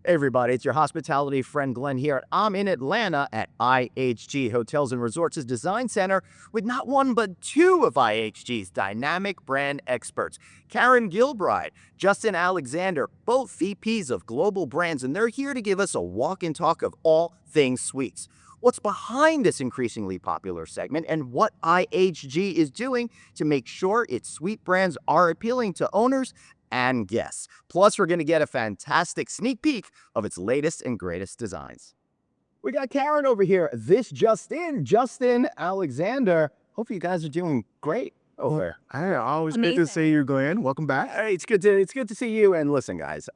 Hey everybody, it's your hospitality friend Glenn here. I'm in Atlanta at IHG Hotels and Resorts' Design Center with not one but two of IHG's dynamic brand experts, Karen Gilbride, Justin Alexander, both VPs of global brands, and they're here to give us a walk and talk of all things suites. What's behind this increasingly popular segment and what IHG is doing to make sure its suite brands are appealing to owners and guests. Plus, we're going to get a fantastic sneak peek of its latest and greatest designs. We got Karen over here. This Justin Alexander. Hope you guys are doing great over there. Hey, always good to see you, Glenn. Welcome back. Hey, it's good to see you. And listen, guys,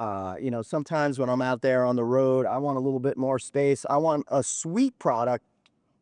sometimes when I'm out there on the road, I want a little bit more space. I want a suite product.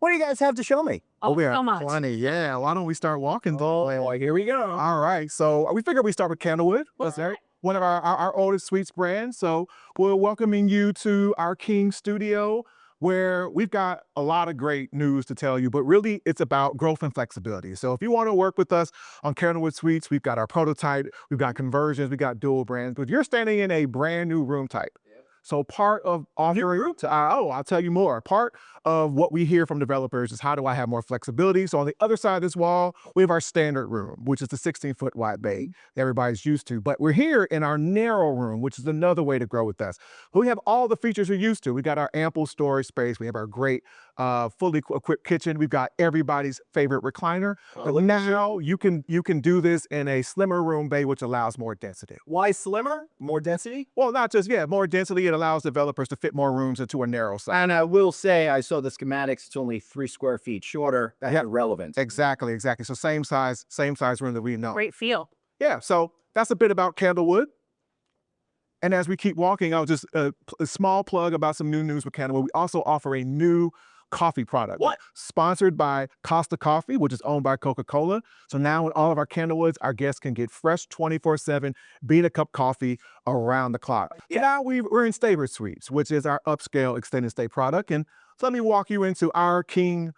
What do you guys have to show me? Oh, we so have much. plenty. Yeah. Why don't we start walking? Oh, here we go. All right. So we figured we start with Candlewood. That's right. One of our oldest suites brands. So we're welcoming you to our King studio, where we've got a lot of great news to tell you, but really it's about growth and flexibility. So if you want to work with us on Candlewood Suites, we've got our prototype, we've got conversions, we've got dual brands, but you're standing in a brand new room type. So part of offering, I'll tell you more. Part of what we hear from developers is how do I have more flexibility? So on the other side of this wall, we have our standard room, which is the 16-foot wide bay that everybody's used to. But we're here in our narrow room, which is another way to grow with us. We have all the features you're used to. We got our ample storage space. We have our great fully equipped kitchen. We've got everybody's favorite recliner. But now you can do this in a slimmer room bay, which allows more density. Why slimmer? More density? Well, not just, more density. It allows developers to fit more rooms into a narrow size. And I will say, I saw the schematics. It's only 3 square feet shorter. That's relevant. Exactly. So same size room that we know. Great feel. Yeah. So that's a bit about Candlewood. And as we keep walking, I'll just a small plug about some new news with Candlewood. We also offer a new coffee product. What? Sponsored by Costa Coffee, which is owned by Coca-Cola. So now in all of our Candlewoods, our guests can get fresh 24/7 bean-a-cup coffee around the clock. Yeah. Now we're in Staybridge Suites, which is our upscale extended stay product. And so let me walk you into our King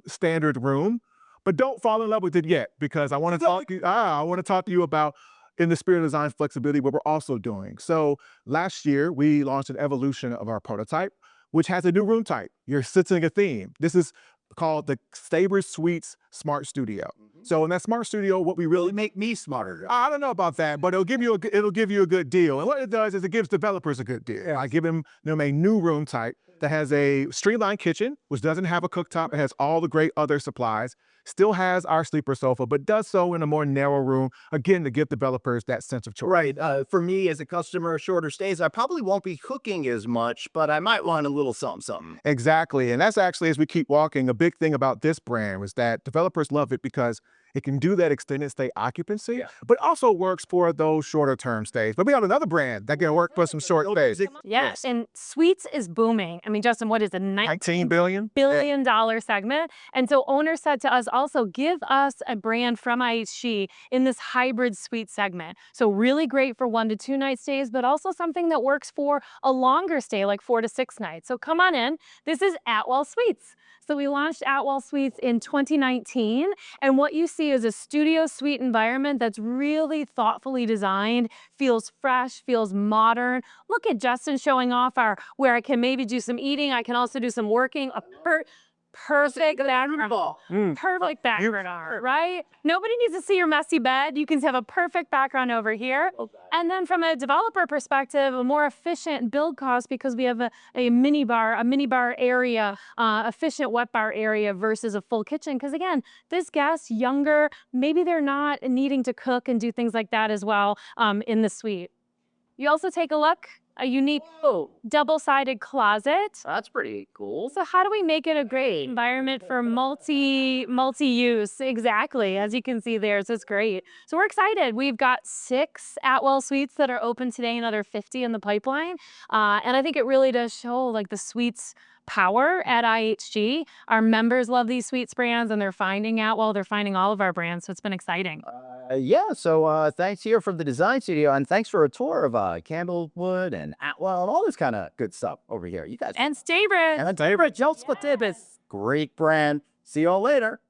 standard room. But don't fall in love with it yet, because I want to talk to you about, in the spirit of design flexibility, what we're also doing. So last year, we launched an evolution of our prototype, which has a new room type. You're sitting a theme. This is called the Staybridge Suites Smart Studio. So in that smart studio, what we really Make me smarter. I don't know about that, but it'll give you a good deal. And what it does is it gives developers a good deal. I give them a new room type that has a streamlined kitchen, which doesn't have a cooktop. It has all the great other supplies. Still has our sleeper sofa, but does so in a more narrow room, again, to give developers that sense of choice. Right. For me as a customer, shorter stays, I probably won't be cooking as much, but I might want a little something. Exactly. And that's actually, as we keep walking, a big thing about this brand was that developers love it because it can do that extended stay occupancy, but also works for those shorter term stays. But we got another brand that can work for some short stays. Yes, and suites is booming. I mean, Justin, what is it, $19 billion? billion dollar segment? And so owners said to us also, give us a brand from IHG in this hybrid suite segment. So really great for 1 to 2 night stays, but also something that works for a longer stay, like 4 to 6 nights. So come on in. This is Atwell Suites. So we launched Atwell Suites in 2019, and what you see is a studio suite environment that's really thoughtfully designed, feels fresh, feels modern. Look at Justin showing off where I can maybe do some eating. I can also do some working. Perfect background. Perfect background art, right? Nobody needs to see your messy bed. You can have a perfect background over here. And then from a developer perspective, a more efficient build cost because we have a mini bar area, efficient wet bar area versus a full kitchen. Because again, this guest, younger, maybe they're not needing to cook and do things like that as well in the suite. You also take a look. A unique double-sided closet. That's pretty cool. So how do we make it a great environment for multi-use? Exactly, as you can see there, so it's great. So we're excited. We've got 6 Atwell Suites that are open today, another 50 in the pipeline. And I think it really does show like the suites power at IHG. Our members love these suites brands and they're finding Atwell, they're finding all of our brands. So it's been exciting. So thanks here from the design studio, and thanks for a tour of Candlewood and Atwell and all this kind of good stuff over here. You guys And Staybridge. Great brand. See you all later.